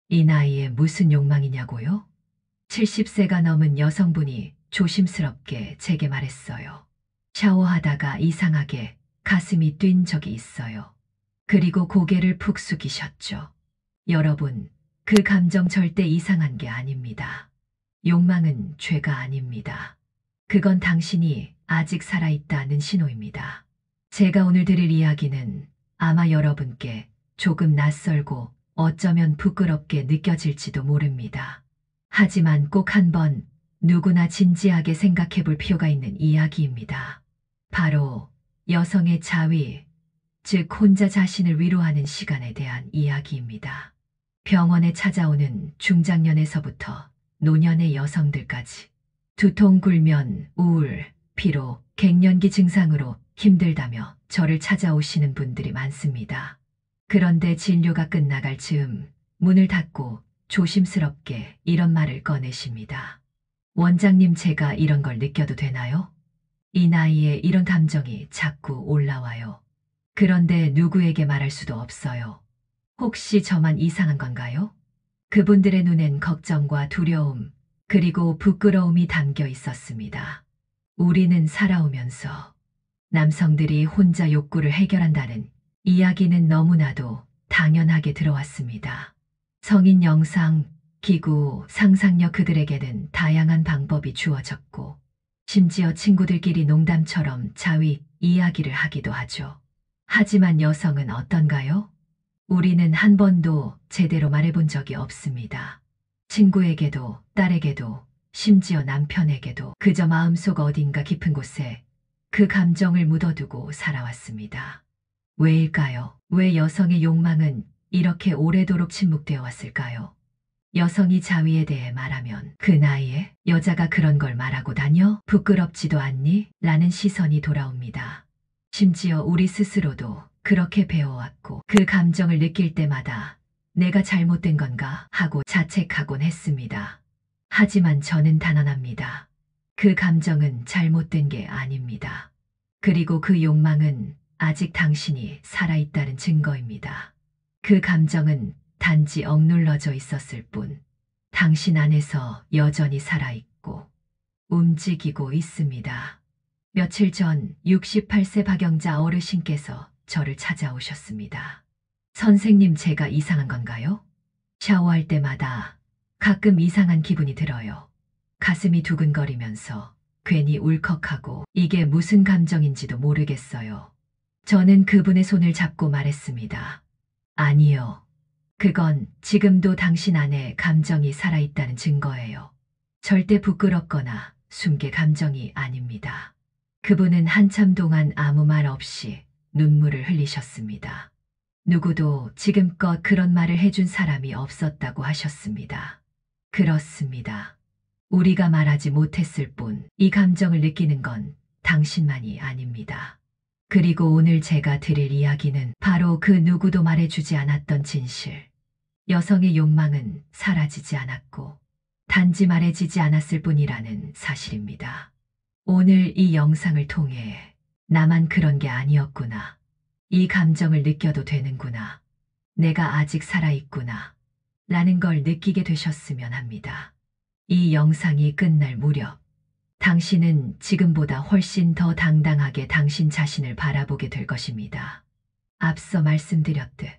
이 나이에 무슨 욕망이냐고요? 70세가 넘은 여성분이 조심스럽게 제게 말했어요. 샤워하다가 이상하게 가슴이 뛴 적이 있어요. 그리고 고개를 푹 숙이셨죠. 여러분, 그 감정 절대 이상한 게 아닙니다. 욕망은 죄가 아닙니다. 그건 당신이 아직 살아있다는 신호입니다. 제가 오늘 드릴 이야기는 아마 여러분께 조금 낯설고 어쩌면 부끄럽게 느껴질지도 모릅니다. 하지만 꼭 한번 누구나 진지하게 생각해 볼 필요가 있는 이야기입니다. 바로 여성의 자위, 즉 혼자 자신을 위로하는 시간에 대한 이야기입니다. 병원에 찾아오는 중장년에서부터 노년의 여성들까지 두통, 굴면, 우울, 피로, 갱년기 증상으로 힘들다며 저를 찾아오시는 분들이 많습니다. 그런데 진료가 끝나갈 즈음 문을 닫고 조심스럽게 이런 말을 꺼내십니다. 원장님, 제가 이런 걸 느껴도 되나요? 이 나이에 이런 감정이 자꾸 올라와요. 그런데 누구에게 말할 수도 없어요. 혹시 저만 이상한 건가요? 그분들의 눈엔 걱정과 두려움, 그리고 부끄러움이 담겨 있었습니다. 우리는 살아오면서 남성들이 혼자 욕구를 해결한다는 이야기는 너무나도 당연하게 들어왔습니다. 성인 영상, 기구, 상상력, 그들에게는 다양한 방법이 주어졌고 심지어 친구들끼리 농담처럼 자위 이야기를 하기도 하죠. 하지만 여성은 어떤가요? 우리는 한 번도 제대로 말해본 적이 없습니다. 친구에게도, 딸에게도, 심지어 남편에게도 그저 마음속 어딘가 깊은 곳에 그 감정을 묻어두고 살아왔습니다. 왜일까요? 왜 여성의 욕망은 이렇게 오래도록 침묵되어 왔을까요? 여성이 자위에 대해 말하면 그 나이에 여자가 그런 걸 말하고 다녀? 부끄럽지도 않니? 라는 시선이 돌아옵니다. 심지어 우리 스스로도 그렇게 배워왔고 그 감정을 느낄 때마다 내가 잘못된 건가 하고 자책하곤 했습니다. 하지만 저는 단언합니다. 그 감정은 잘못된 게 아닙니다. 그리고 그 욕망은 아직 당신이 살아있다는 증거입니다. 그 감정은 단지 억눌러져 있었을 뿐 당신 안에서 여전히 살아있고 움직이고 있습니다. 며칠 전 68세 박영자 어르신께서 저를 찾아오셨습니다. 선생님, 제가 이상한 건가요? 샤워할 때마다 가끔 이상한 기분이 들어요. 가슴이 두근거리면서 괜히 울컥하고 이게 무슨 감정인지도 모르겠어요. 저는 그분의 손을 잡고 말했습니다. 아니요. 그건 지금도 당신 안에 감정이 살아있다는 증거예요. 절대 부끄럽거나 숨길 감정이 아닙니다. 그분은 한참 동안 아무 말 없이 눈물을 흘리셨습니다. 누구도 지금껏 그런 말을 해준 사람이 없었다고 하셨습니다. 그렇습니다. 우리가 말하지 못했을 뿐 이 감정을 느끼는 건 당신만이 아닙니다. 그리고 오늘 제가 드릴 이야기는 바로 그 누구도 말해주지 않았던 진실. 여성의 욕망은 사라지지 않았고 단지 말해지지 않았을 뿐이라는 사실입니다. 오늘 이 영상을 통해 나만 그런 게 아니었구나. 이 감정을 느껴도 되는구나. 내가 아직 살아있구나. 라는 걸 느끼게 되셨으면 합니다. 이 영상이 끝날 무렵 당신은 지금보다 훨씬 더 당당하게 당신 자신을 바라보게 될 것입니다. 앞서 말씀드렸듯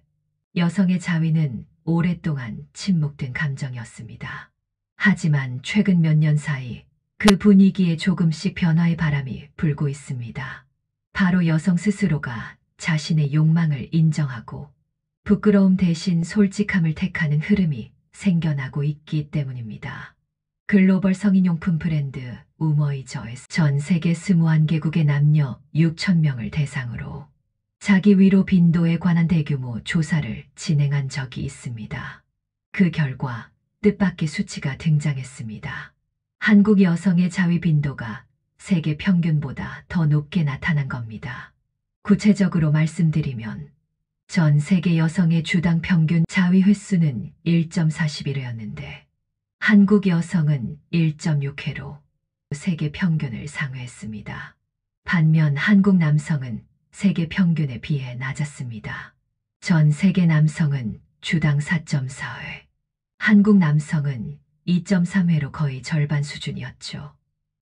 여성의 자위는 오랫동안 침묵된 감정이었습니다. 하지만 최근 몇 년 사이 그 분위기에 조금씩 변화의 바람이 불고 있습니다. 바로 여성 스스로가 자신의 욕망을 인정하고 부끄러움 대신 솔직함을 택하는 흐름이 생겨나고 있기 때문입니다. 글로벌 성인용품 브랜드 우머이저에서 전 세계 21개국의 남녀 6,000명을 대상으로 자기 위로 빈도에 관한 대규모 조사를 진행한 적이 있습니다. 그 결과 뜻밖의 수치가 등장했습니다. 한국 여성의 자위 빈도가 세계 평균보다 더 높게 나타난 겁니다. 구체적으로 말씀드리면 전 세계 여성의 주당 평균 자위 횟수는 1.41회였는데 한국 여성은 1.6회로 세계 평균을 상회했습니다. 반면 한국 남성은 세계 평균에 비해 낮았습니다. 전 세계 남성은 주당 4.4회, 한국 남성은 2.3회로 거의 절반 수준이었죠.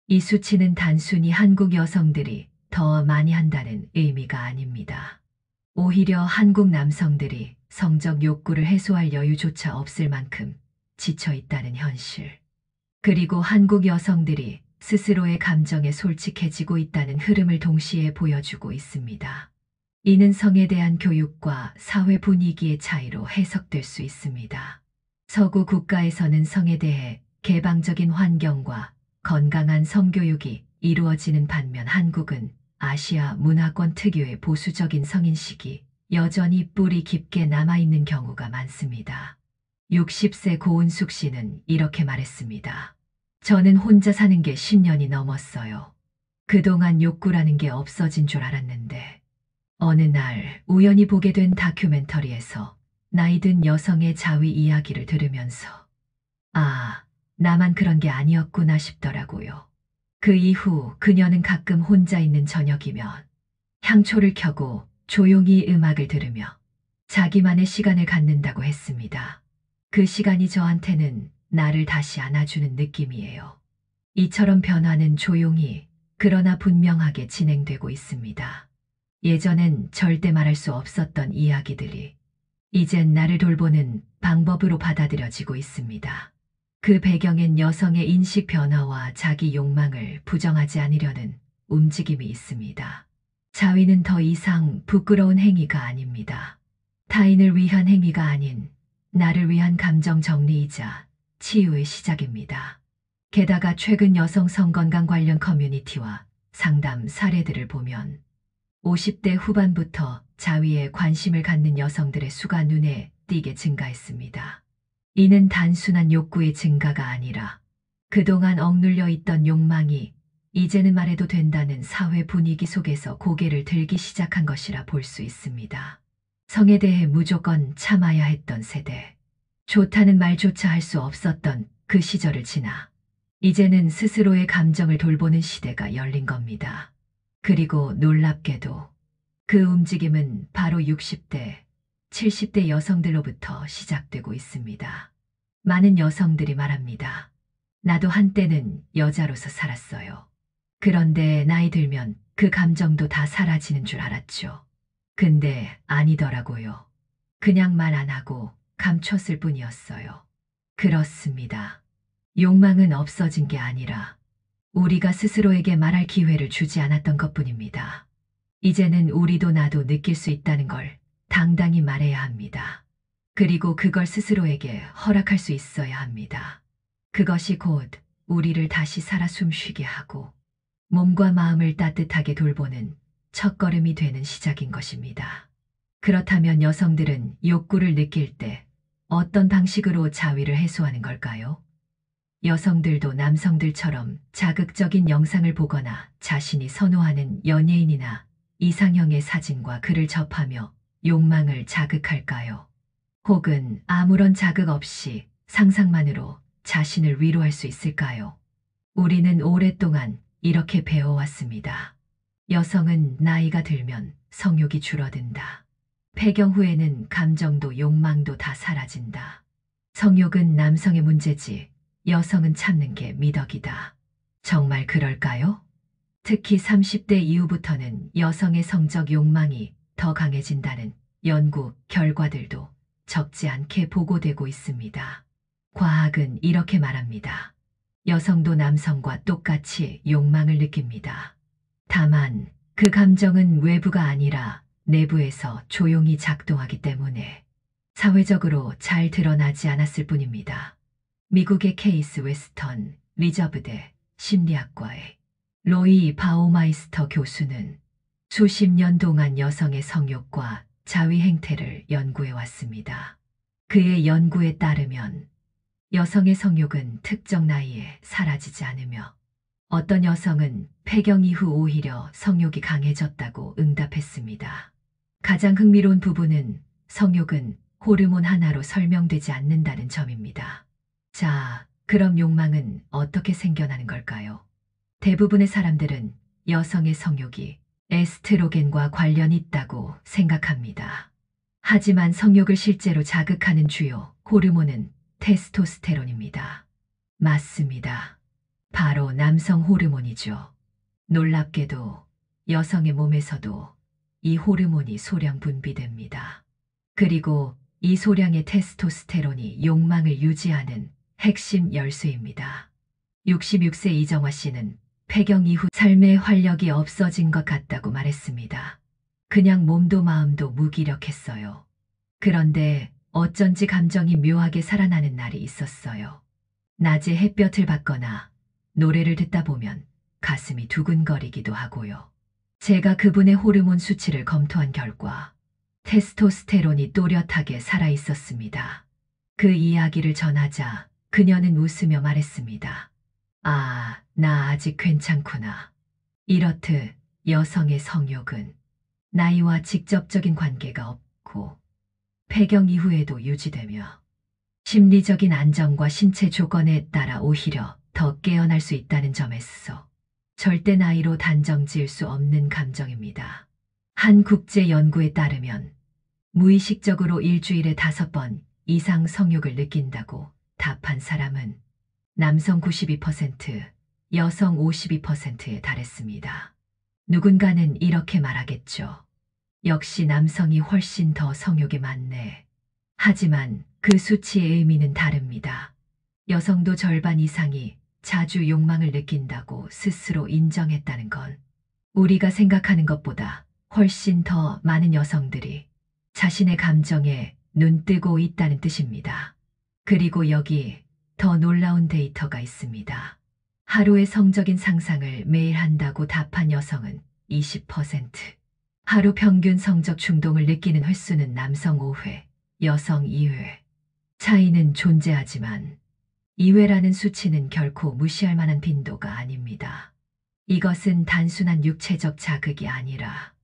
이 수치는 단순히 한국 여성들이 더 많이 한다는 의미가 아닙니다. 오히려 한국 남성들이 성적 욕구를 해소할 여유조차 없을 만큼 지쳐 있다는 현실. 그리고 한국 여성들이 스스로의 감정에 솔직해지고 있다는 흐름을 동시에 보여주고 있습니다. 이는 성에 대한 교육과 사회 분위기의 차이로 해석될 수 있습니다. 서구 국가에서는 성에 대해 개방적인 환경과 건강한 성교육이 이루어지는 반면 한국은 아시아 문화권 특유의 보수적인 성인식이 여전히 뿌리 깊게 남아있는 경우가 많습니다. 60세 고은숙 씨는 이렇게 말했습니다. 저는 혼자 사는 게 10년이 넘었어요. 그동안 욕구라는 게 없어진 줄 알았는데 어느 날 우연히 보게 된 다큐멘터리에서 나이 든 여성의 자위 이야기를 들으면서 아, 나만 그런 게 아니었구나 싶더라고요. 그 이후 그녀는 가끔 혼자 있는 저녁이면 향초를 켜고 조용히 음악을 들으며 자기만의 시간을 갖는다고 했습니다. 그 시간이 저한테는 나를 다시 안아주는 느낌이에요. 이처럼 변화는 조용히 그러나 분명하게 진행되고 있습니다. 예전엔 절대 말할 수 없었던 이야기들이 이젠 나를 돌보는 방법으로 받아들여지고 있습니다. 그 배경엔 여성의 인식 변화와 자기 욕망을 부정하지 않으려는 움직임이 있습니다. 자위는 더 이상 부끄러운 행위가 아닙니다. 타인을 위한 행위가 아닌 나를 위한 감정 정리이자 치유의 시작입니다. 게다가 최근 여성 성건강 관련 커뮤니티와 상담 사례들을 보면 50대 후반부터 자위에 관심을 갖는 여성들의 수가 눈에 띄게 증가했습니다. 이는 단순한 욕구의 증가가 아니라 그동안 억눌려 있던 욕망이 이제는 말해도 된다는 사회 분위기 속에서 고개를 들기 시작한 것이라 볼 수 있습니다. 성에 대해 무조건 참아야 했던 세대, 좋다는 말조차 할 수 없었던 그 시절을 지나 이제는 스스로의 감정을 돌보는 시대가 열린 겁니다. 그리고 놀랍게도 그 움직임은 바로 60대, 70대 여성들로부터 시작되고 있습니다. 많은 여성들이 말합니다. 나도 한때는 여자로서 살았어요. 그런데 나이 들면 그 감정도 다 사라지는 줄 알았죠. 근데 아니더라고요. 그냥 말 안 하고 감췄을 뿐이었어요. 그렇습니다. 욕망은 없어진 게 아니라 우리가 스스로에게 말할 기회를 주지 않았던 것뿐입니다. 이제는 우리도 나도 느낄 수 있다는 걸 당당히 말해야 합니다. 그리고 그걸 스스로에게 허락할 수 있어야 합니다. 그것이 곧 우리를 다시 살아 숨쉬게 하고 몸과 마음을 따뜻하게 돌보는 첫걸음이 되는 시작인 것입니다. 그렇다면 여성들은 욕구를 느낄 때 어떤 방식으로 자위를 해소하는 걸까요? 여성들도 남성들처럼 자극적인 영상을 보거나 자신이 선호하는 연예인이나 이상형의 사진과 글을 접하며 욕망을 자극할까요? 혹은 아무런 자극 없이 상상만으로 자신을 위로할 수 있을까요? 우리는 오랫동안 이렇게 배워왔습니다. 여성은 나이가 들면 성욕이 줄어든다. 폐경 후에는 감정도 욕망도 다 사라진다. 성욕은 남성의 문제지 여성은 참는 게 미덕이다. 정말 그럴까요? 특히 30대 이후부터는 여성의 성적 욕망이 더 강해진다는 연구 결과들도 적지 않게 보고되고 있습니다. 과학은 이렇게 말합니다. 여성도 남성과 똑같이 욕망을 느낍니다. 다만 그 감정은 외부가 아니라 내부에서 조용히 작동하기 때문에 사회적으로 잘 드러나지 않았을 뿐입니다. 미국의 케이스 웨스턴 리저브대 심리학과의 로이 바우마이스터 교수는 수십 년 동안 여성의 성욕과 자위 행태를 연구해 왔습니다. 그의 연구에 따르면 여성의 성욕은 특정 나이에 사라지지 않으며 어떤 여성은 폐경 이후 오히려 성욕이 강해졌다고 응답했습니다. 가장 흥미로운 부분은 성욕은 호르몬 하나로 설명되지 않는다는 점입니다. 자, 그럼 욕망은 어떻게 생겨나는 걸까요? 대부분의 사람들은 여성의 성욕이 에스트로겐과 관련이 있다고 생각합니다. 하지만 성욕을 실제로 자극하는 주요 호르몬은 테스토스테론입니다. 맞습니다. 바로 남성 호르몬이죠. 놀랍게도 여성의 몸에서도 이 호르몬이 소량 분비됩니다. 그리고 이 소량의 테스토스테론이 욕망을 유지하는 핵심 열쇠입니다. 66세 이정화 씨는 폐경 이후 삶의 활력이 없어진 것 같다고 말했습니다. 그냥 몸도 마음도 무기력했어요. 그런데 어쩐지 감정이 묘하게 살아나는 날이 있었어요. 낮에 햇볕을 받거나 노래를 듣다 보면 가슴이 두근거리기도 하고요. 제가 그분의 호르몬 수치를 검토한 결과 테스토스테론이 또렷하게 살아있었습니다. 그 이야기를 전하자 그녀는 웃으며 말했습니다. 아, 나 아직 괜찮구나. 이렇듯 여성의 성욕은 나이와 직접적인 관계가 없고 폐경 이후에도 유지되며 심리적인 안정과 신체 조건에 따라 오히려 더 깨어날 수 있다는 점에서 절대 나이로 단정 지을 수 없는 감정입니다. 한 국제 연구에 따르면 무의식적으로 일주일에 5번 이상 성욕을 느낀다고 답한 사람은 남성 92%, 여성 52%에 달했습니다. 누군가는 이렇게 말하겠죠. 역시 남성이 훨씬 더 성욕이 많네. 하지만 그 수치의 의미는 다릅니다. 여성도 절반 이상이 자주 욕망을 느낀다고 스스로 인정했다는 건 우리가 생각하는 것보다 훨씬 더 많은 여성들이 자신의 감정에 눈뜨고 있다는 뜻입니다. 그리고 여기 더 놀라운 데이터가 있습니다. 하루의 성적인 상상을 매일 한다고 답한 여성은 20%, 하루 평균 성적 충동을 느끼는 횟수는 남성 5회, 여성 2회. 차이는 존재하지만 2회라는 수치는 결코 무시할 만한 빈도가 아닙니다. 이것은 단순한 육체적 자극이 아니라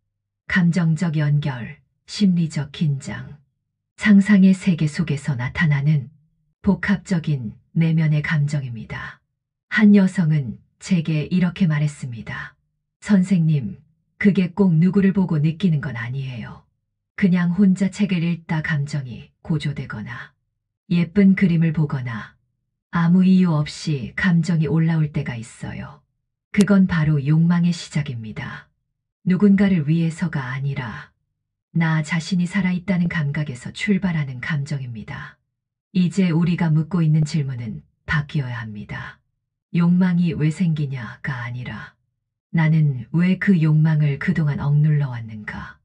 감정적 연결, 심리적 긴장, 상상의 세계 속에서 나타나는 복합적인 내면의 감정입니다. 한 여성은 제게 이렇게 말했습니다. 선생님, 그게 꼭 누구를 보고 느끼는 건 아니에요. 그냥 혼자 책을 읽다 감정이 고조되거나 예쁜 그림을 보거나 아무 이유 없이 감정이 올라올 때가 있어요. 그건 바로 욕망의 시작입니다. 누군가를 위해서가 아니라 나 자신이 살아있다는 감각에서 출발하는 감정입니다. 이제 우리가 묻고 있는 질문은 바뀌어야 합니다. 욕망이 왜 생기냐가 아니라 나는 왜 그 욕망을 그동안 억눌러 왔는가?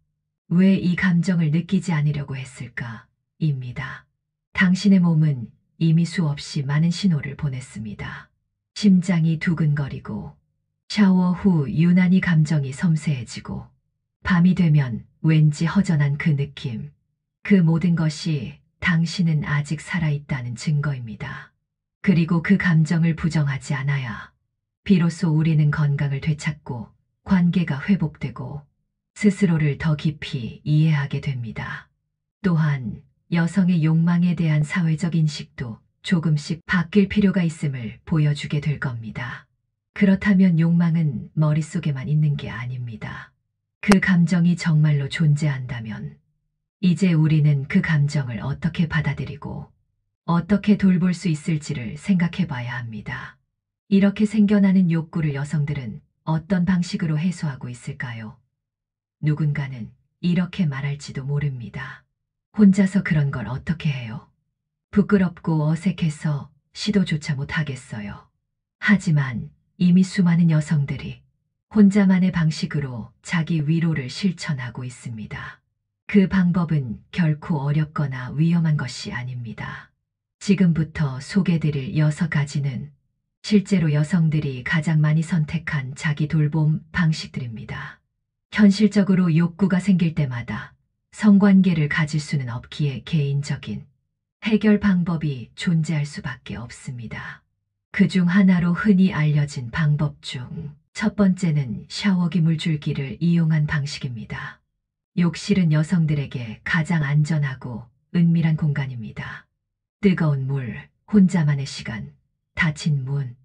왜 이 감정을 느끼지 않으려고 했을까? 입니다. 당신의 몸은 이미 수없이 많은 신호를 보냈습니다. 심장이 두근거리고 샤워 후 유난히 감정이 섬세해지고 밤이 되면 왠지 허전한 그 느낌. 그 모든 것이 당신은 아직 살아있다는 증거입니다. 그리고 그 감정을 부정하지 않아야 비로소 우리는 건강을 되찾고 관계가 회복되고 스스로를 더 깊이 이해하게 됩니다. 또한 여성의 욕망에 대한 사회적 인식도 조금씩 바뀔 필요가 있음을 보여주게 될 겁니다. 그렇다면 욕망은 머릿속에만 있는 게 아닙니다. 그 감정이 정말로 존재한다면 이제 우리는 그 감정을 어떻게 받아들이고 어떻게 돌볼 수 있을지를 생각해 봐야 합니다. 이렇게 생겨나는 욕구를 여성들은 어떤 방식으로 해소하고 있을까요? 누군가는 이렇게 말할지도 모릅니다. 혼자서 그런 걸 어떻게 해요? 부끄럽고 어색해서 시도조차 못하겠어요. 하지만 이미 수많은 여성들이 혼자만의 방식으로 자기 위로를 실천하고 있습니다. 그 방법은 결코 어렵거나 위험한 것이 아닙니다. 지금부터 소개드릴 6가지는 실제로 여성들이 가장 많이 선택한 자기 돌봄 방식들입니다. 현실적으로 욕구가 생길 때마다 성관계를 가질 수는 없기에 개인적인 해결 방법이 존재할 수밖에 없습니다. 그중 하나로 흔히 알려진 방법 중 첫 번째는 샤워기 물줄기를 이용한 방식입니다. 욕실은 여성들에게 가장 안전하고 은밀한 공간입니다. 뜨거운 물, 혼자만의 시간, 닫힌 문,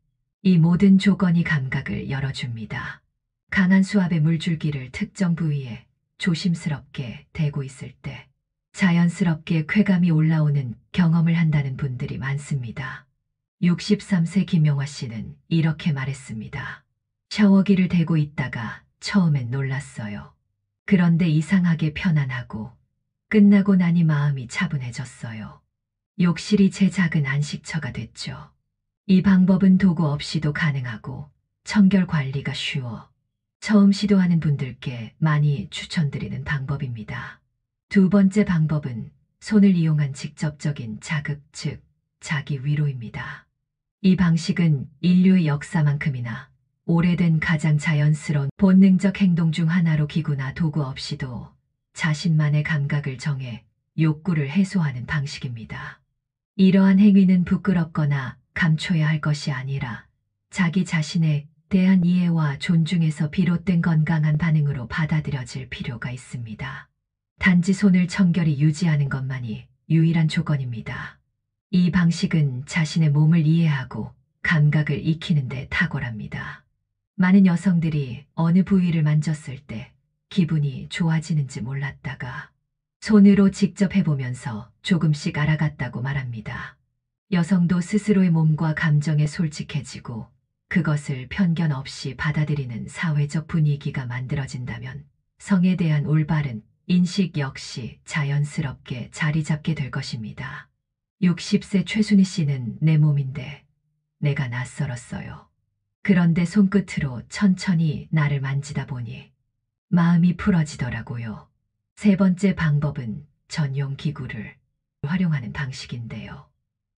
이 모든 조건이 감각을 열어줍니다. 강한 수압의 물줄기를 특정 부위에 조심스럽게 대고 있을 때 자연스럽게 쾌감이 올라오는 경험을 한다는 분들이 많습니다. 63세 김용화 씨는 이렇게 말했습니다. 샤워기를 대고 있다가 처음엔 놀랐어요. 그런데 이상하게 편안하고 끝나고 나니 마음이 차분해졌어요. 욕실이 제 작은 안식처가 됐죠. 이 방법은 도구 없이도 가능하고 청결 관리가 쉬워 처음 시도하는 분들께 많이 추천드리는 방법입니다. 두 번째 방법은 손을 이용한 직접적인 자극, 즉 자기 위로입니다. 이 방식은 인류의 역사만큼이나 오래된 가장 자연스러운 본능적 행동 중 하나로 기구나 도구 없이도 자신만의 감각을 정해 욕구를 해소하는 방식입니다. 이러한 행위는 부끄럽거나 감춰야 할 것이 아니라 자기 자신에 대한 이해와 존중에서 비롯된 건강한 반응으로 받아들여질 필요가 있습니다. 단지 손을 청결히 유지하는 것만이 유일한 조건입니다. 이 방식은 자신의 몸을 이해하고 감각을 익히는 데 탁월합니다. 많은 여성들이 어느 부위를 만졌을 때 기분이 좋아지는지 몰랐다가 손으로 직접 해보면서 조금씩 알아갔다고 말합니다. 여성도 스스로의 몸과 감정에 솔직해지고 그것을 편견 없이 받아들이는 사회적 분위기가 만들어진다면 성에 대한 올바른 인식 역시 자연스럽게 자리 잡게 될 것입니다. 60세 최순희 씨는 내 몸인데 내가 낯설었어요. 그런데 손끝으로 천천히 나를 만지다 보니 마음이 풀어지더라고요. 세 번째 방법은 전용 기구를 활용하는 방식인데요.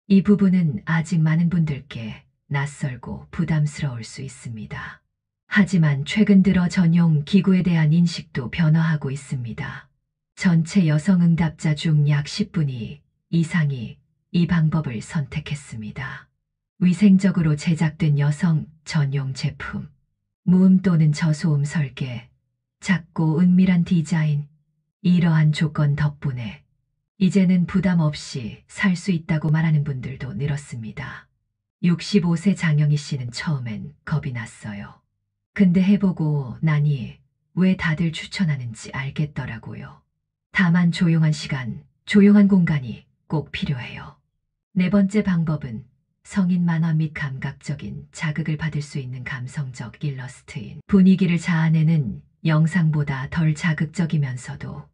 이 부분은 아직 많은 분들께 낯설고 부담스러울 수 있습니다. 하지만 최근 들어 전용 기구에 대한 인식도 변화하고 있습니다. 전체 여성 응답자 중 약 10분이 이상이 이 방법을 선택했습니다. 위생적으로 제작된 여성 전용 제품, 무음 또는 저소음 설계, 작고 은밀한 디자인, 이러한 조건 덕분에 이제는 부담 없이 살 수 있다고 말하는 분들도 늘었습니다. 65세 장영희 씨는 처음엔 겁이 났어요. 근데 해보고 나니 왜 다들 추천하는지 알겠더라고요. 다만 조용한 시간, 조용한 공간이 꼭 필요해요. 네 번째 방법은 성인 만화 및 감각적인 자극을 받을 수 있는 감성적 일러스트인 분위기를 자아내는 영상보다 덜 자극적이면서도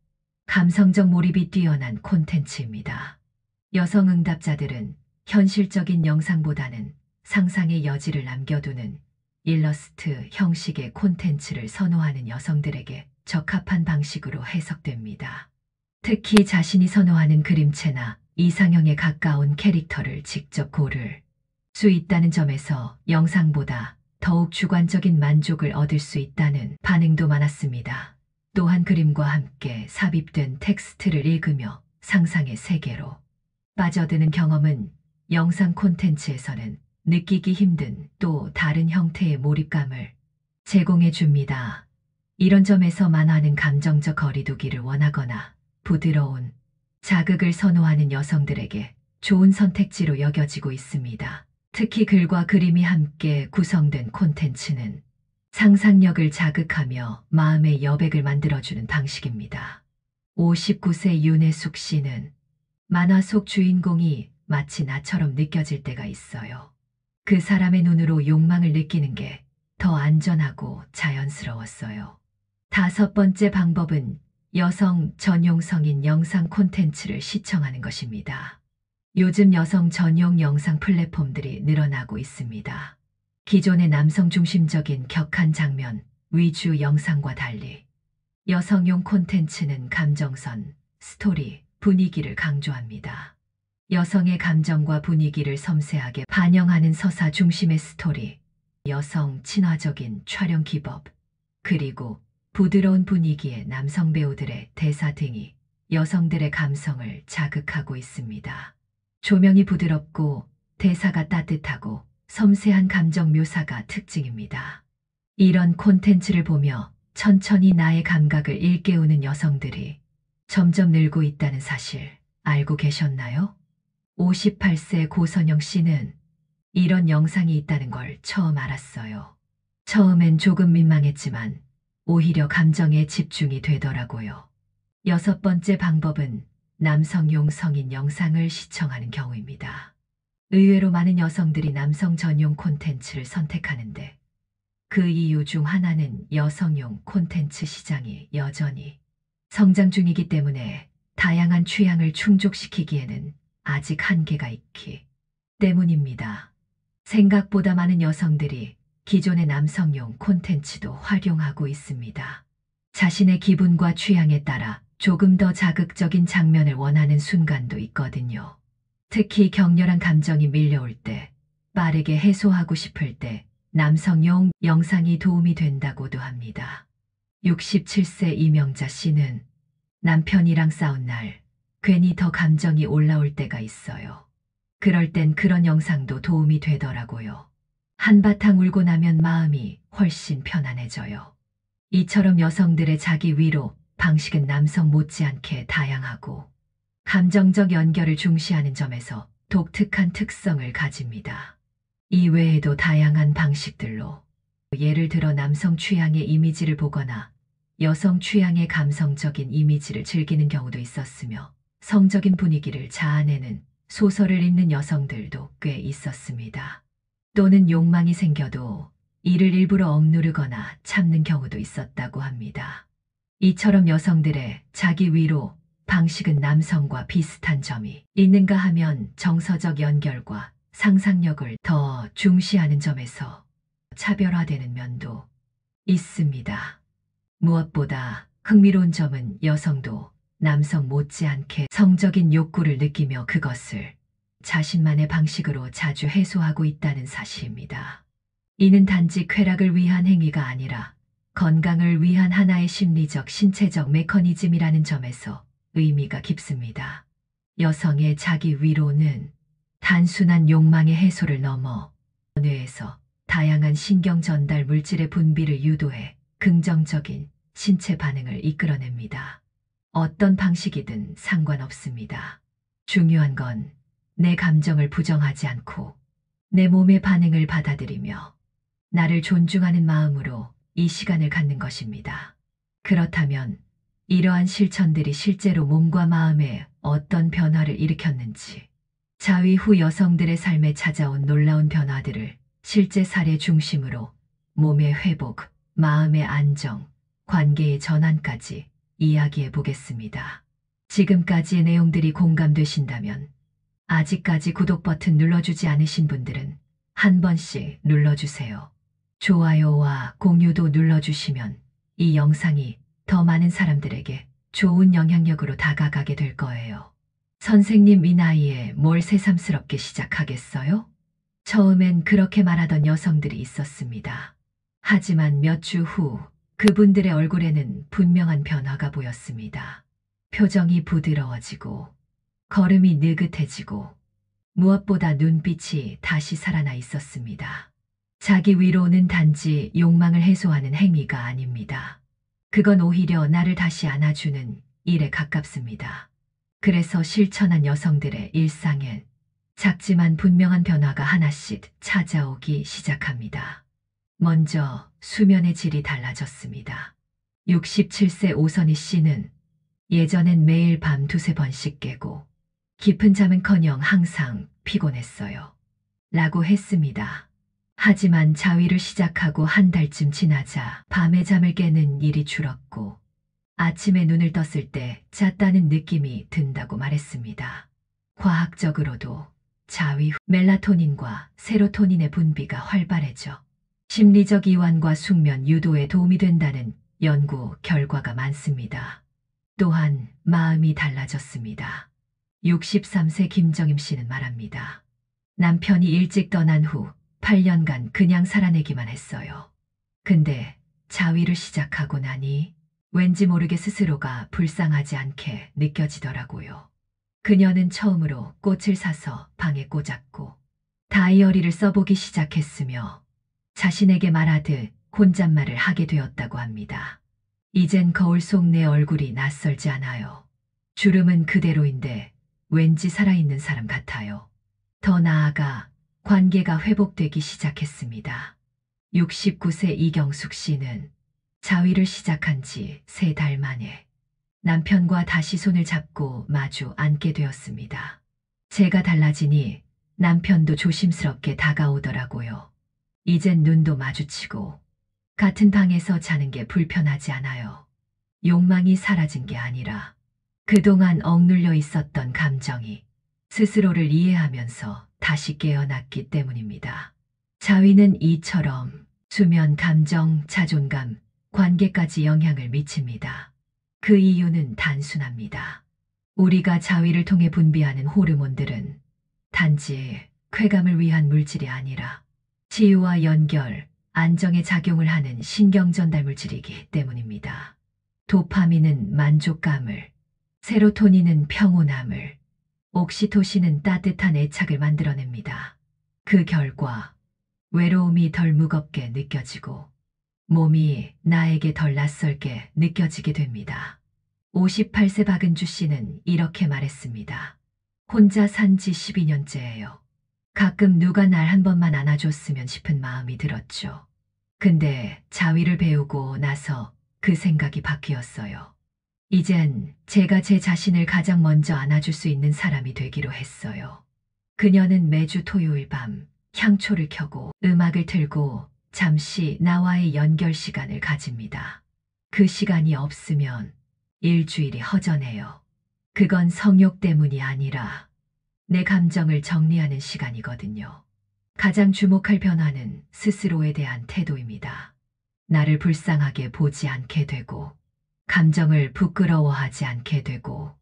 감성적 몰입이 뛰어난 콘텐츠입니다. 여성 응답자들은 현실적인 영상보다는 상상의 여지를 남겨두는 일러스트 형식의 콘텐츠를 선호하는 여성들에게 적합한 방식으로 해석됩니다. 특히 자신이 선호하는 그림체나 이상형에 가까운 캐릭터를 직접 고를 수 있다는 점에서 영상보다 더욱 주관적인 만족을 얻을 수 있다는 반응도 많았습니다. 또한 그림과 함께 삽입된 텍스트를 읽으며 상상의 세계로 빠져드는 경험은 영상 콘텐츠에서는 느끼기 힘든 또 다른 형태의 몰입감을 제공해 줍니다. 이런 점에서 만화는 감정적 거리두기를 원하거나 부드러운 자극을 선호하는 여성들에게 좋은 선택지로 여겨지고 있습니다. 특히 글과 그림이 함께 구성된 콘텐츠는 상상력을 자극하며 마음의 여백을 만들어주는 방식입니다. 59세 윤혜숙 씨는 만화 속 주인공이 마치 나처럼 느껴질 때가 있어요. 그 사람의 눈으로 욕망을 느끼는 게 더 안전하고 자연스러웠어요. 다섯 번째 방법은 여성 전용 성인 영상 콘텐츠를 시청하는 것입니다. 요즘 여성 전용 영상 플랫폼들이 늘어나고 있습니다. 기존의 남성 중심적인 격한 장면 위주 영상과 달리 여성용 콘텐츠는 감정선, 스토리, 분위기를 강조합니다. 여성의 감정과 분위기를 섬세하게 반영하는 서사 중심의 스토리, 여성 친화적인 촬영 기법, 그리고 부드러운 분위기의 남성 배우들의 대사 등이 여성들의 감성을 자극하고 있습니다. 조명이 부드럽고 대사가 따뜻하고 섬세한 감정 묘사가 특징입니다. 이런 콘텐츠를 보며 천천히 나의 감각을 일깨우는 여성들이 점점 늘고 있다는 사실 알고 계셨나요? 58세 고선영 씨는 이런 영상이 있다는 걸 처음 알았어요. 처음엔 조금 민망했지만 오히려 감정에 집중이 되더라고요. 여섯 번째 방법은 남성용 성인 영상을 시청하는 경우입니다. 의외로 많은 여성들이 남성 전용 콘텐츠를 선택하는데 그 이유 중 하나는 여성용 콘텐츠 시장이 여전히 성장 중이기 때문에 다양한 취향을 충족시키기에는 아직 한계가 있기 때문입니다. 생각보다 많은 여성들이 기존의 남성용 콘텐츠도 활용하고 있습니다. 자신의 기분과 취향에 따라 조금 더 자극적인 장면을 원하는 순간도 있거든요. 특히 격렬한 감정이 밀려올 때, 빠르게 해소하고 싶을 때 남성용 영상이 도움이 된다고도 합니다. 67세 이명자 씨는 남편이랑 싸운 날 괜히 더 감정이 올라올 때가 있어요. 그럴 땐 그런 영상도 도움이 되더라고요. 한바탕 울고 나면 마음이 훨씬 편안해져요. 이처럼 여성들의 자기 위로 방식은 남성 못지않게 다양하고 감정적 연결을 중시하는 점에서 독특한 특성을 가집니다. 이 외에도 다양한 방식들로 예를 들어 남성 취향의 이미지를 보거나 여성 취향의 감성적인 이미지를 즐기는 경우도 있었으며 성적인 분위기를 자아내는 소설을 읽는 여성들도 꽤 있었습니다. 또는 욕망이 생겨도 이를 일부러 억누르거나 참는 경우도 있었다고 합니다. 이처럼 여성들의 자기 위로 방식은 남성과 비슷한 점이 있는가 하면 정서적 연결과 상상력을 더 중시하는 점에서 차별화되는 면도 있습니다. 무엇보다 흥미로운 점은 여성도 남성 못지않게 성적인 욕구를 느끼며 그것을 자신만의 방식으로 자주 해소하고 있다는 사실입니다. 이는 단지 쾌락을 위한 행위가 아니라 건강을 위한 하나의 심리적, 신체적 메커니즘이라는 점에서 의미가 깊습니다. 여성의 자기 위로는 단순한 욕망의 해소를 넘어 뇌에서 다양한 신경 전달 물질의 분비를 유도해 긍정적인 신체 반응을 이끌어냅니다. 어떤 방식이든 상관없습니다. 중요한 건 내 감정을 부정하지 않고 내 몸의 반응을 받아들이며 나를 존중하는 마음으로 이 시간을 갖는 것입니다. 그렇다면 이러한 실천들이 실제로 몸과 마음에 어떤 변화를 일으켰는지, 자위 후 여성들의 삶에 찾아온 놀라운 변화들을 실제 사례 중심으로 몸의 회복, 마음의 안정, 관계의 전환까지 이야기해 보겠습니다. 지금까지의 내용들이 공감되신다면 아직까지 구독 버튼 눌러주지 않으신 분들은 한 번씩 눌러주세요. 좋아요와 공유도 눌러주시면 이 영상이 더 많은 사람들에게 좋은 영향력으로 다가가게 될 거예요. 선생님, 이 나이에 뭘 새삼스럽게 시작하겠어요? 처음엔 그렇게 말하던 여성들이 있었습니다. 하지만 몇 주 후 그분들의 얼굴에는 분명한 변화가 보였습니다. 표정이 부드러워지고 걸음이 느긋해지고 무엇보다 눈빛이 다시 살아나 있었습니다. 자기 위로는 단지 욕망을 해소하는 행위가 아닙니다. 그건 오히려 나를 다시 안아주는 일에 가깝습니다. 그래서 실천한 여성들의 일상엔 작지만 분명한 변화가 하나씩 찾아오기 시작합니다. 먼저 수면의 질이 달라졌습니다. 67세 오선희 씨는 예전엔 매일 밤 두세 번씩 깨고 깊은 잠은커녕 항상 피곤했어요. 라고 했습니다. 하지만 자위를 시작하고 한 달쯤 지나자 밤에 잠을 깨는 일이 줄었고 아침에 눈을 떴을 때 잤다는 느낌이 든다고 말했습니다. 과학적으로도 자위 후 멜라토닌과 세로토닌의 분비가 활발해져 심리적 이완과 숙면 유도에 도움이 된다는 연구 결과가 많습니다. 또한 마음이 달라졌습니다. 63세 김정임 씨는 말합니다. 남편이 일찍 떠난 후 8년간 그냥 살아내기만 했어요. 근데 자위를 시작하고 나니 왠지 모르게 스스로가 불쌍하지 않게 느껴지더라고요. 그녀는 처음으로 꽃을 사서 방에 꽂았고 다이어리를 써보기 시작했으며 자신에게 말하듯 혼잣말을 하게 되었다고 합니다. 이젠 거울 속 내 얼굴이 낯설지 않아요. 주름은 그대로인데 왠지 살아있는 사람 같아요. 더 나아가 관계가 회복되기 시작했습니다. 69세 이경숙 씨는 자위를 시작한 지 3달 만에 남편과 다시 손을 잡고 마주 앉게 되었습니다. 제가 달라지니 남편도 조심스럽게 다가오더라고요. 이젠 눈도 마주치고 같은 방에서 자는 게 불편하지 않아요. 욕망이 사라진 게 아니라 그동안 억눌려 있었던 감정이 스스로를 이해하면서 다시 깨어났기 때문입니다. 자위는 이처럼 수면, 감정, 자존감, 관계까지 영향을 미칩니다. 그 이유는 단순합니다. 우리가 자위를 통해 분비하는 호르몬들은 단지 쾌감을 위한 물질이 아니라 치유와 연결, 안정에 작용을 하는 신경전달 물질이기 때문입니다. 도파민은 만족감을, 세로토닌은 평온함을, 옥시토신은 따뜻한 애착을 만들어냅니다. 그 결과 외로움이 덜 무겁게 느껴지고 몸이 나에게 덜 낯설게 느껴지게 됩니다. 58세 박은주 씨는 이렇게 말했습니다. 혼자 산 지 12년째예요. 가끔 누가 날 한 번만 안아줬으면 싶은 마음이 들었죠. 근데 자위를 배우고 나서 그 생각이 바뀌었어요. 이젠 제가 제 자신을 가장 먼저 안아줄 수 있는 사람이 되기로 했어요. 그녀는 매주 토요일 밤 향초를 켜고 음악을 틀고 잠시 나와의 연결 시간을 가집니다. 그 시간이 없으면 일주일이 허전해요. 그건 성욕 때문이 아니라 내 감정을 정리하는 시간이거든요. 가장 주목할 변화는 스스로에 대한 태도입니다. 나를 불쌍하게 보지 않게 되고, 감정을 부끄러워하지 않게 되고,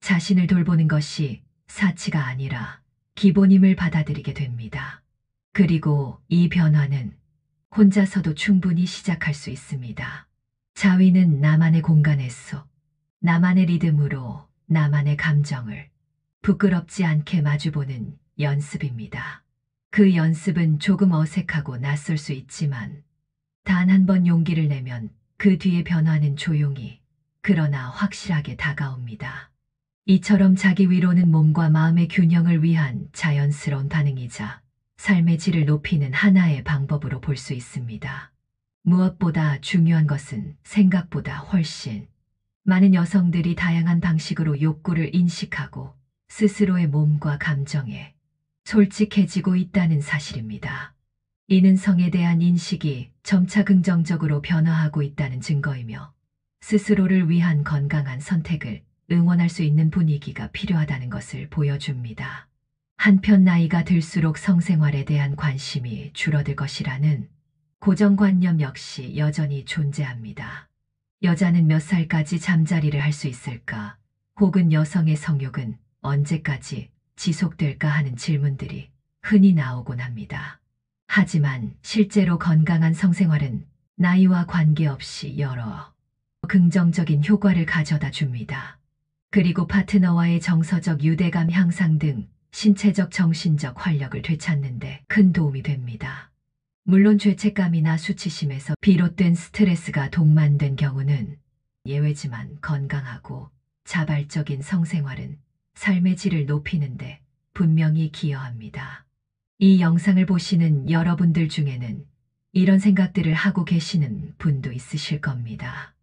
자신을 돌보는 것이 사치가 아니라 기본임을 받아들이게 됩니다. 그리고 이 변화는 혼자서도 충분히 시작할 수 있습니다. 자위는 나만의 공간에서, 나만의 리듬으로 나만의 감정을 부끄럽지 않게 마주보는 연습입니다. 그 연습은 조금 어색하고 낯설 수 있지만 단 한 번 용기를 내면 그 뒤의 변화는 조용히 그러나 확실하게 다가옵니다. 이처럼 자기 위로는 몸과 마음의 균형을 위한 자연스러운 반응이자 삶의 질을 높이는 하나의 방법으로 볼 수 있습니다. 무엇보다 중요한 것은 생각보다 훨씬 많은 여성들이 다양한 방식으로 욕구를 인식하고 스스로의 몸과 감정에 솔직해지고 있다는 사실입니다. 이는 성에 대한 인식이 점차 긍정적으로 변화하고 있다는 증거이며 스스로를 위한 건강한 선택을 응원할 수 있는 분위기가 필요하다는 것을 보여줍니다. 한편 나이가 들수록 성생활에 대한 관심이 줄어들 것이라는 고정관념 역시 여전히 존재합니다. 여자는 몇 살까지 잠자리를 할 수 있을까? 혹은 여성의 성욕은 언제까지 지속될까 하는 질문들이 흔히 나오곤 합니다. 하지만 실제로 건강한 성생활은 나이와 관계없이 여러 긍정적인 효과를 가져다 줍니다. 그리고 파트너와의 정서적 유대감 향상 등 신체적 정신적 활력을 되찾는데 큰 도움이 됩니다. 물론 죄책감이나 수치심에서 비롯된 스트레스가 동반된 경우는 예외지만 건강하고 자발적인 성생활은 삶의 질을 높이는데 분명히 기여합니다. 이 영상을 보시는 여러분들 중에는 이런 생각들을 하고 계시는 분도 있으실 겁니다.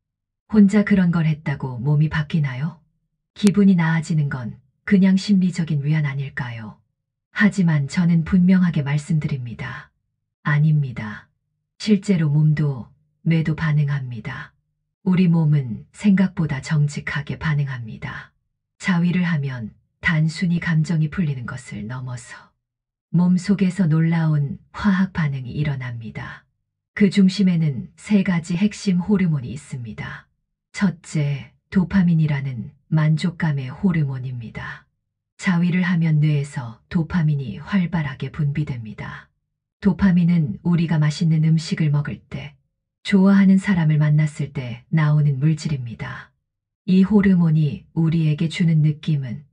혼자 그런 걸 했다고 몸이 바뀌나요? 기분이 나아지는 건 그냥 심리적인 위안 아닐까요? 하지만 저는 분명하게 말씀드립니다. 아닙니다. 실제로 몸도 뇌도 반응합니다. 우리 몸은 생각보다 정직하게 반응합니다. 자위를 하면 단순히 감정이 풀리는 것을 넘어서 몸속에서 놀라운 화학 반응이 일어납니다. 그 중심에는 세 가지 핵심 호르몬이 있습니다. 첫째, 도파민이라는 만족감의 호르몬입니다. 자위를 하면 뇌에서 도파민이 활발하게 분비됩니다. 도파민은 우리가 맛있는 음식을 먹을 때, 좋아하는 사람을 만났을 때 나오는 물질입니다. 이 호르몬이 우리에게 주는 느낌은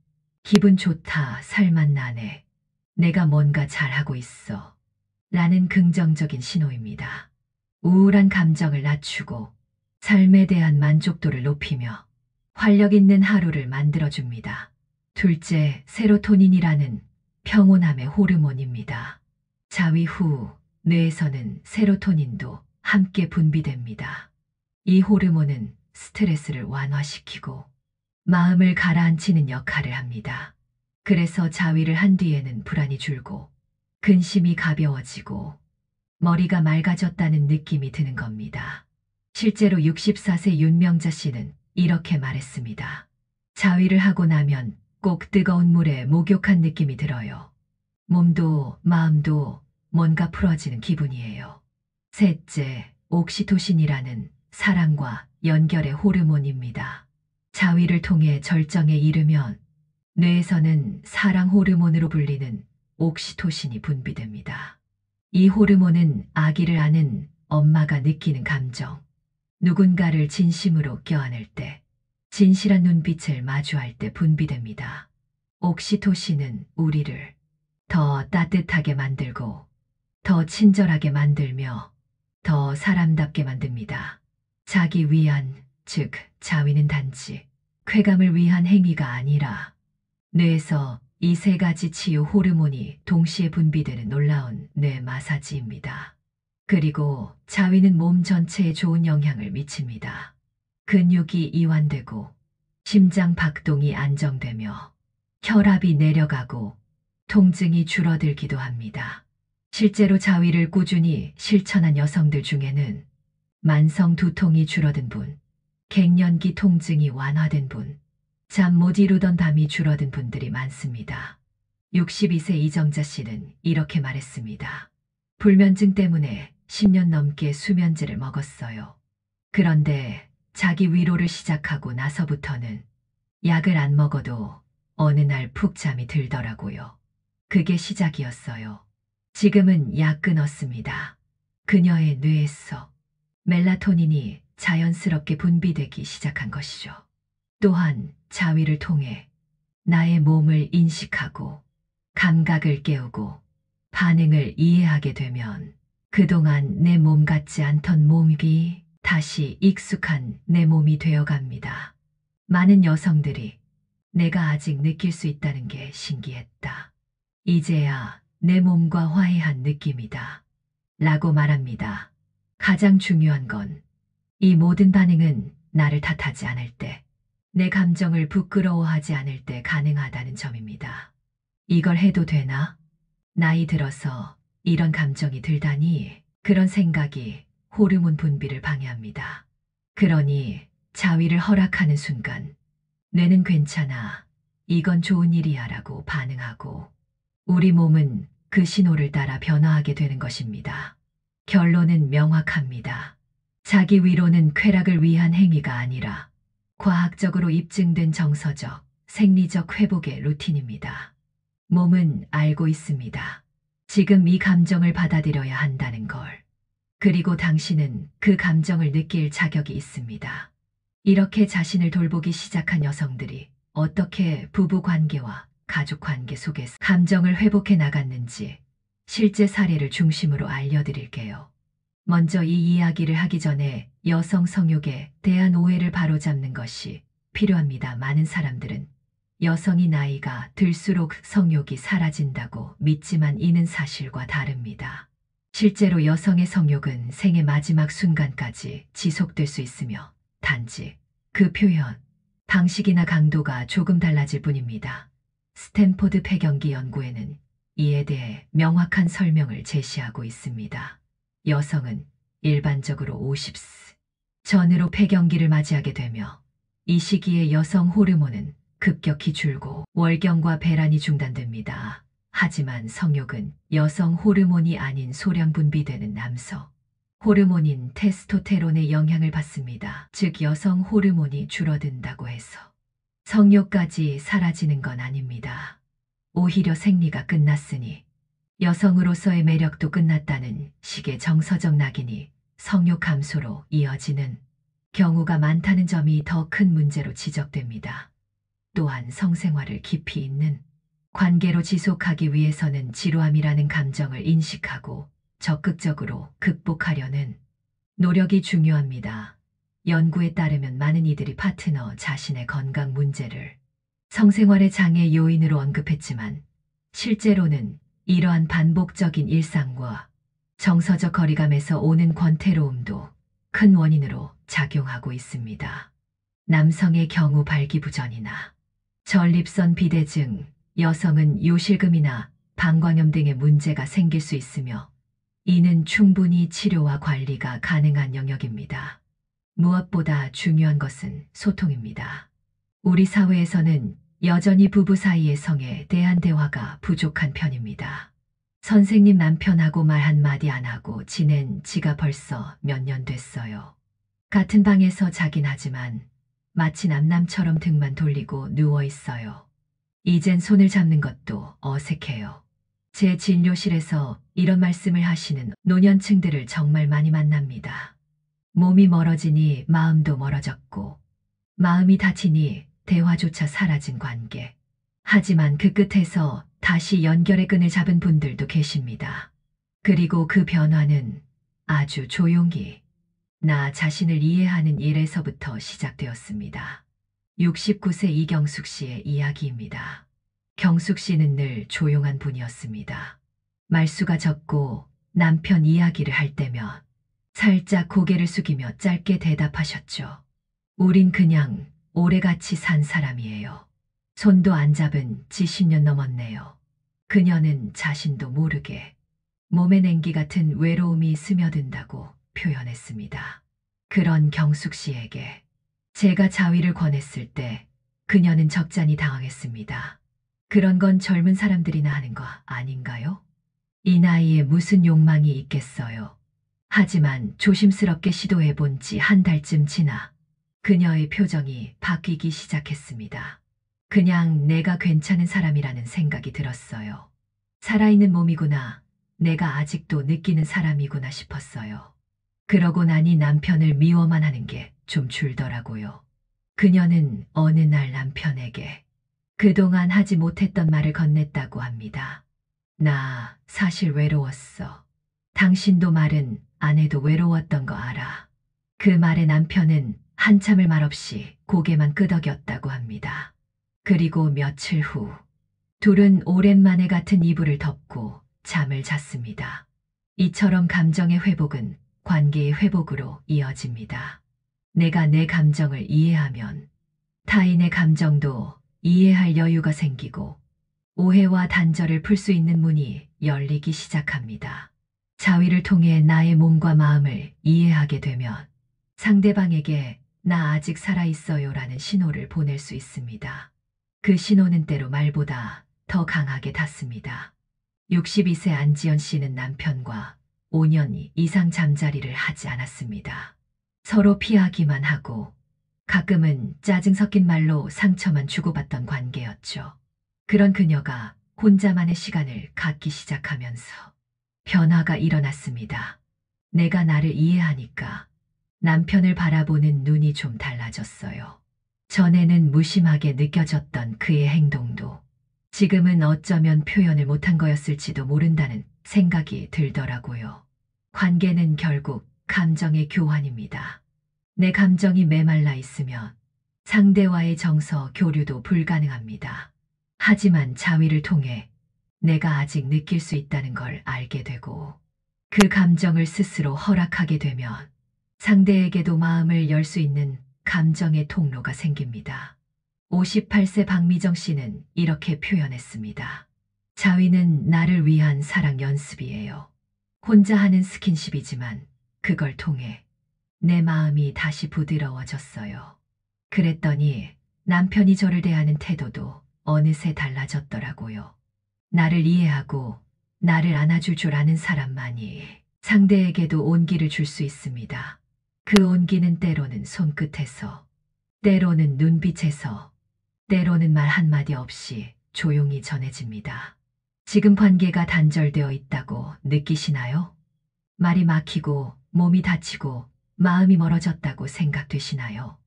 기분 좋다, 살맛나네, 내가 뭔가 잘하고 있어 라는 긍정적인 신호입니다. 우울한 감정을 낮추고 삶에 대한 만족도를 높이며 활력 있는 하루를 만들어줍니다. 둘째, 세로토닌이라는 평온함의 호르몬입니다. 자위 후 뇌에서는 세로토닌도 함께 분비됩니다. 이 호르몬은 스트레스를 완화시키고 마음을 가라앉히는 역할을 합니다. 그래서 자위를 한 뒤에는 불안이 줄고 근심이 가벼워지고 머리가 맑아졌다는 느낌이 드는 겁니다. 실제로 64세 윤명자 씨는 이렇게 말했습니다. 자위를 하고 나면 꼭 뜨거운 물에 목욕한 느낌이 들어요. 몸도 마음도 뭔가 풀어지는 기분이에요. 셋째, 옥시토신이라는 사랑과 연결의 호르몬입니다. 자위를 통해 절정에 이르면 뇌에서는 사랑 호르몬으로 불리는 옥시토신이 분비됩니다. 이 호르몬은 아기를 아는 엄마가 느끼는 감정, 누군가를 진심으로 껴안을 때, 진실한 눈빛을 마주할 때 분비됩니다. 옥시토신은 우리를 더 따뜻하게 만들고, 더 친절하게 만들며, 더 사람답게 만듭니다. 자기 위안, 즉 자위는 단지 쾌감을 위한 행위가 아니라 뇌에서 이 세 가지 치유 호르몬이 동시에 분비되는 놀라운 뇌 마사지입니다. 그리고 자위는 몸 전체에 좋은 영향을 미칩니다. 근육이 이완되고 심장 박동이 안정되며 혈압이 내려가고 통증이 줄어들기도 합니다. 실제로 자위를 꾸준히 실천한 여성들 중에는 만성 두통이 줄어든 분, 갱년기 통증이 완화된 분, 잠 못 이루던 밤이 줄어든 분들이 많습니다. 62세 이정자 씨는 이렇게 말했습니다. 불면증 때문에 10년 넘게 수면제를 먹었어요. 그런데 자기 위로를 시작하고 나서부터는 약을 안 먹어도 어느 날 푹 잠이 들더라고요. 그게 시작이었어요. 지금은 약 끊었습니다. 그녀의 뇌에서 멜라토닌이 자연스럽게 분비되기 시작한 것이죠. 또한 자위를 통해 나의 몸을 인식하고 감각을 깨우고 반응을 이해하게 되면 그동안 내 몸 같지 않던 몸이 다시 익숙한 내 몸이 되어갑니다. 많은 여성들이 내가 아직 느낄 수 있다는 게 신기했다. 이제야 내 몸과 화해한 느낌이다. 라고 말합니다. 가장 중요한 건 이 모든 반응은 나를 탓하지 않을 때, 내 감정을 부끄러워하지 않을 때 가능하다는 점입니다. 이걸 해도 되나? 나이 들어서 이런 감정이 들다니, 그런 생각이 호르몬 분비를 방해합니다. 그러니 자위를 허락하는 순간 뇌는 괜찮아, 이건 좋은 일이야 라고 반응하고 우리 몸은 그 신호를 따라 변화하게 되는 것입니다. 결론은 명확합니다. 자기 위로는 쾌락을 위한 행위가 아니라 과학적으로 입증된 정서적, 생리적 회복의 루틴입니다. 몸은 알고 있습니다. 지금 이 감정을 받아들여야 한다는 걸. 그리고 당신은 그 감정을 느낄 자격이 있습니다. 이렇게 자신을 돌보기 시작한 여성들이 어떻게 부부 관계와 가족 관계 속에서 감정을 회복해 나갔는지 실제 사례를 중심으로 알려드릴게요. 먼저 이 이야기를 하기 전에 여성 성욕에 대한 오해를 바로잡는 것이 필요합니다. 많은 사람들은 여성이 나이가 들수록 성욕이 사라진다고 믿지만 이는 사실과 다릅니다. 실제로 여성의 성욕은 생의 마지막 순간까지 지속될 수 있으며 단지 그 표현, 방식이나 강도가 조금 달라질 뿐입니다. 스탠포드 폐경기 연구에는 이에 대해 명확한 설명을 제시하고 있습니다. 여성은 일반적으로 50세 전으로 폐경기를 맞이하게 되며 이 시기에 여성 호르몬은 급격히 줄고 월경과 배란이 중단됩니다. 하지만 성욕은 여성 호르몬이 아닌 소량 분비되는 남성 호르몬인 테스토테론의 영향을 받습니다. 즉 여성 호르몬이 줄어든다고 해서 성욕까지 사라지는 건 아닙니다. 오히려 생리가 끝났으니 여성으로서의 매력도 끝났다는 식의 정서적 낙인이 성욕 감소로 이어지는 경우가 많다는 점이 더 큰 문제로 지적됩니다. 또한 성생활을 깊이 있는 관계로 지속하기 위해서는 지루함이라는 감정을 인식하고 적극적으로 극복하려는 노력이 중요합니다. 연구에 따르면 많은 이들이 파트너 자신의 건강 문제를 성생활의 장애 요인으로 언급했지만 실제로는 이러한 반복적인 일상과 정서적 거리감에서 오는 권태로움도 큰 원인으로 작용하고 있습니다. 남성의 경우 발기부전이나 전립선 비대증, 여성은 요실금이나 방광염 등의 문제가 생길 수 있으며 이는 충분히 치료와 관리가 가능한 영역입니다. 무엇보다 중요한 것은 소통입니다. 우리 사회에서는 여전히 부부 사이의 성에 대한 대화가 부족한 편입니다. 선생님 남편하고 말 한마디 안 하고 지낸 지가 벌써 몇 년 됐어요. 같은 방에서 자긴 하지만 마치 남남처럼 등만 돌리고 누워 있어요. 이젠 손을 잡는 것도 어색해요. 제 진료실에서 이런 말씀을 하시는 노년층들을 정말 많이 만납니다. 몸이 멀어지니 마음도 멀어졌고, 마음이 다치니 대화조차 사라진 관계. 하지만 그 끝에서 다시 연결의 끈을 잡은 분들도 계십니다. 그리고 그 변화는 아주 조용히 나 자신을 이해하는 일에서부터 시작되었습니다. 69세 이경숙 씨의 이야기입니다. 경숙 씨는 늘 조용한 분이었습니다. 말수가 적고 남편 이야기를 할 때면 살짝 고개를 숙이며 짧게 대답하셨죠. 우린 그냥 오래 같이 산 사람이에요. 손도 안 잡은 지 10년 넘었네요. 그녀는 자신도 모르게 몸에 냉기 같은 외로움이 스며든다고 표현했습니다. 그런 경숙 씨에게 제가 자위를 권했을 때 그녀는 적잖이 당황했습니다. 그런 건 젊은 사람들이나 하는 거 아닌가요? 이 나이에 무슨 욕망이 있겠어요. 하지만 조심스럽게 시도해 본 지 한 달쯤 지나 그녀의 표정이 바뀌기 시작했습니다. 그냥 내가 괜찮은 사람이라는 생각이 들었어요. 살아있는 몸이구나. 내가 아직도 느끼는 사람이구나 싶었어요. 그러고 나니 남편을 미워만 하는 게 좀 줄더라고요. 그녀는 어느 날 남편에게 그동안 하지 못했던 말을 건넸다고 합니다. 나 사실 외로웠어. 당신도 말은 안 해도 외로웠던 거 알아. 그 말에 남편은 한참을 말없이 고개만 끄덕였다고 합니다. 그리고 며칠 후 둘은 오랜만에 같은 이불을 덮고 잠을 잤습니다. 이처럼 감정의 회복은 관계의 회복으로 이어집니다. 내가 내 감정을 이해하면 타인의 감정도 이해할 여유가 생기고 오해와 단절을 풀 수 있는 문이 열리기 시작합니다. 자위를 통해 나의 몸과 마음을 이해하게 되면 상대방에게 나 아직 살아있어요 라는 신호를 보낼 수 있습니다. 그 신호는 때로 말보다 더 강하게 닿습니다. 62세 안지연 씨는 남편과 5년 이상 잠자리를 하지 않았습니다. 서로 피하기만 하고 가끔은 짜증 섞인 말로 상처만 주고받던 관계였죠. 그런 그녀가 혼자만의 시간을 갖기 시작하면서 변화가 일어났습니다. 내가 나를 이해하니까 남편을 바라보는 눈이 좀 달라졌어요. 전에는 무심하게 느껴졌던 그의 행동도 지금은 어쩌면 표현을 못한 거였을지도 모른다는 생각이 들더라고요. 관계는 결국 감정의 교환입니다. 내 감정이 메말라 있으면 상대와의 정서 교류도 불가능합니다. 하지만 자위를 통해 내가 아직 느낄 수 있다는 걸 알게 되고 그 감정을 스스로 허락하게 되면 상대에게도 마음을 열 수 있는 감정의 통로가 생깁니다. 58세 박미정 씨는 이렇게 표현했습니다. 자위는 나를 위한 사랑 연습이에요. 혼자 하는 스킨십이지만 그걸 통해 내 마음이 다시 부드러워졌어요. 그랬더니 남편이 저를 대하는 태도도 어느새 달라졌더라고요. 나를 이해하고 나를 안아줄 줄 아는 사람만이 상대에게도 온기를 줄 수 있습니다. 그 온기는 때로는 손끝에서, 때로는 눈빛에서, 때로는 말 한마디 없이 조용히 전해집니다. 지금 관계가 단절되어 있다고 느끼시나요? 말이 막히고 몸이 다치고 마음이 멀어졌다고 생각되시나요?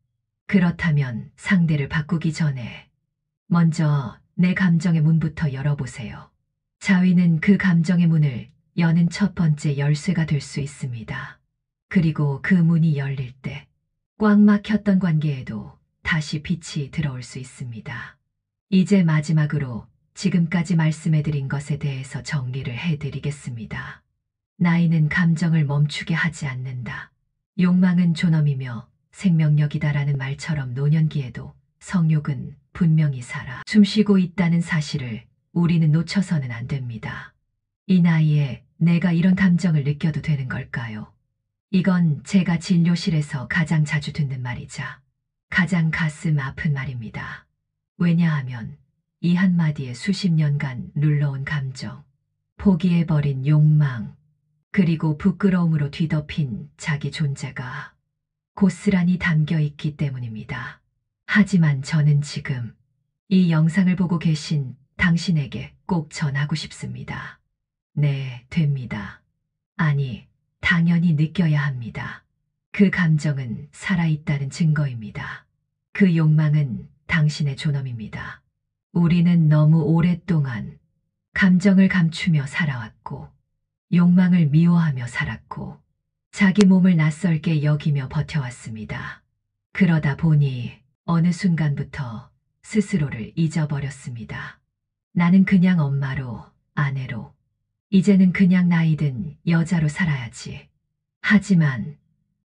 그렇다면 상대를 바꾸기 전에 먼저 내 감정의 문부터 열어보세요. 자위는 그 감정의 문을 여는 첫 번째 열쇠가 될 수 있습니다. 그리고 그 문이 열릴 때 꽉 막혔던 관계에도 다시 빛이 들어올 수 있습니다. 이제 마지막으로 지금까지 말씀해드린 것에 대해서 정리를 해드리겠습니다. 나이는 감정을 멈추게 하지 않는다. 욕망은 존엄이며 생명력이다라는 말처럼 노년기에도 성욕은 분명히 살아 숨쉬고 있다는 사실을 우리는 놓쳐서는 안 됩니다. 이 나이에 내가 이런 감정을 느껴도 되는 걸까요? 이건 제가 진료실에서 가장 자주 듣는 말이자 가장 가슴 아픈 말입니다. 왜냐하면 이 한마디에 수십 년간 눌러온 감정, 포기해버린 욕망, 그리고 부끄러움으로 뒤덮인 자기 존재가 고스란히 담겨 있기 때문입니다. 하지만 저는 지금 이 영상을 보고 계신 당신에게 꼭 전하고 싶습니다. 네, 됩니다. 아니, 당연히 느껴야 합니다. 그 감정은 살아있다는 증거입니다. 그 욕망은 당신의 존엄입니다. 우리는 너무 오랫동안 감정을 감추며 살아왔고, 욕망을 미워하며 살았고, 자기 몸을 낯설게 여기며 버텨왔습니다. 그러다 보니 어느 순간부터 스스로를 잊어버렸습니다. 나는 그냥 엄마로, 아내로, 이제는 그냥 나이든 여자로 살아야지. 하지만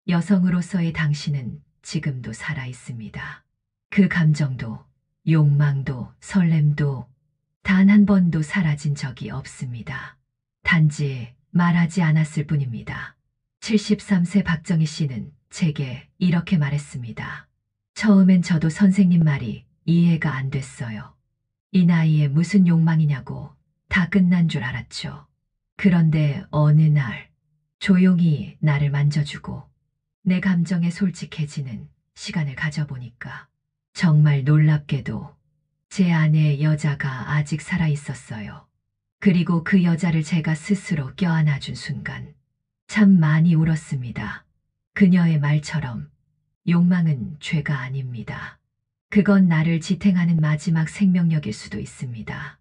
여성으로서의 당신은 지금도 살아 있습니다. 그 감정도, 욕망도, 설렘도 단 한 번도 사라진 적이 없습니다. 단지 말하지 않았을 뿐입니다. 73세 박정희 씨는 제게 이렇게 말했습니다. 처음엔 저도 선생님 말이 이해가 안 됐어요. 이 나이에 무슨 욕망이냐고 다 끝난 줄 알았죠. 그런데 어느 날 조용히 나를 만져주고 내 감정에 솔직해지는 시간을 가져보니까 정말 놀랍게도 제 안에 여자가 아직 살아 있었어요. 그리고 그 여자를 제가 스스로 껴안아준 순간 참 많이 울었습니다. 그녀의 말처럼 욕망은 죄가 아닙니다. 그건 나를 지탱하는 마지막 생명력일 수도 있습니다.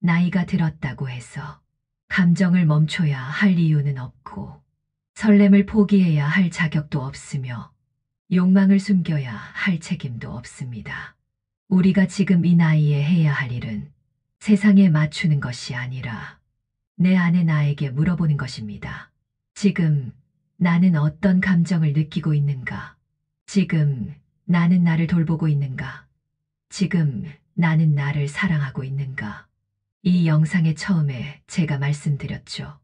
나이가 들었다고 해서 감정을 멈춰야 할 이유는 없고 설렘을 포기해야 할 자격도 없으며 욕망을 숨겨야 할 책임도 없습니다. 우리가 지금 이 나이에 해야 할 일은 세상에 맞추는 것이 아니라 내 안의 나에게 물어보는 것입니다. 지금 나는 어떤 감정을 느끼고 있는가? 지금 나는 나를 돌보고 있는가? 지금 나는 나를 사랑하고 있는가? 이 영상의 처음에 제가 말씀드렸죠.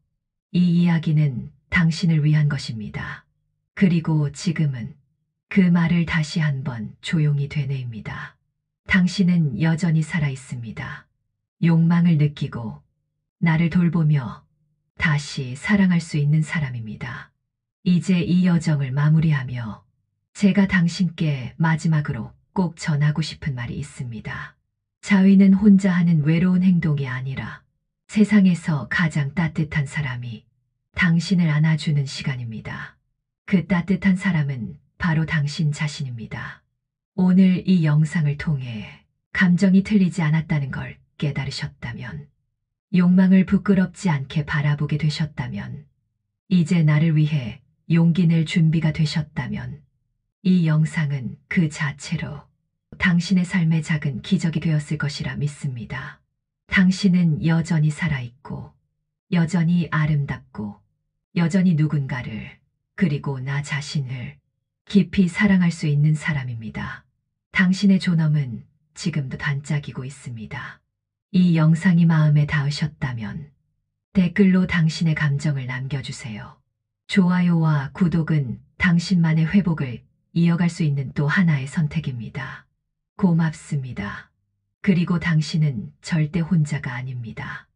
이 이야기는 당신을 위한 것입니다. 그리고 지금은 그 말을 다시 한번 조용히 되뇌입니다. 당신은 여전히 살아 있습니다. 욕망을 느끼고 나를 돌보며 다시 사랑할 수 있는 사람입니다. 이제 이 여정을 마무리하며 제가 당신께 마지막으로 꼭 전하고 싶은 말이 있습니다. 자위는 혼자 하는 외로운 행동이 아니라 세상에서 가장 따뜻한 사람이 당신을 안아주는 시간입니다. 그 따뜻한 사람은 바로 당신 자신입니다. 오늘 이 영상을 통해 감정이 틀리지 않았다는 걸 깨달으셨다면, 욕망을 부끄럽지 않게 바라보게 되셨다면, 이제 나를 위해 용기 낼 준비가 되셨다면, 이 영상은 그 자체로 당신의 삶의 작은 기적이 되었을 것이라 믿습니다. 당신은 여전히 살아있고, 여전히 아름답고, 여전히 누군가를, 그리고 나 자신을 깊이 사랑할 수 있는 사람입니다. 당신의 존엄은 지금도 반짝이고 있습니다. 이 영상이 마음에 닿으셨다면 댓글로 당신의 감정을 남겨주세요. 좋아요와 구독은 당신만의 회복을 이어갈 수 있는 또 하나의 선택입니다. 고맙습니다. 그리고 당신은 절대 혼자가 아닙니다.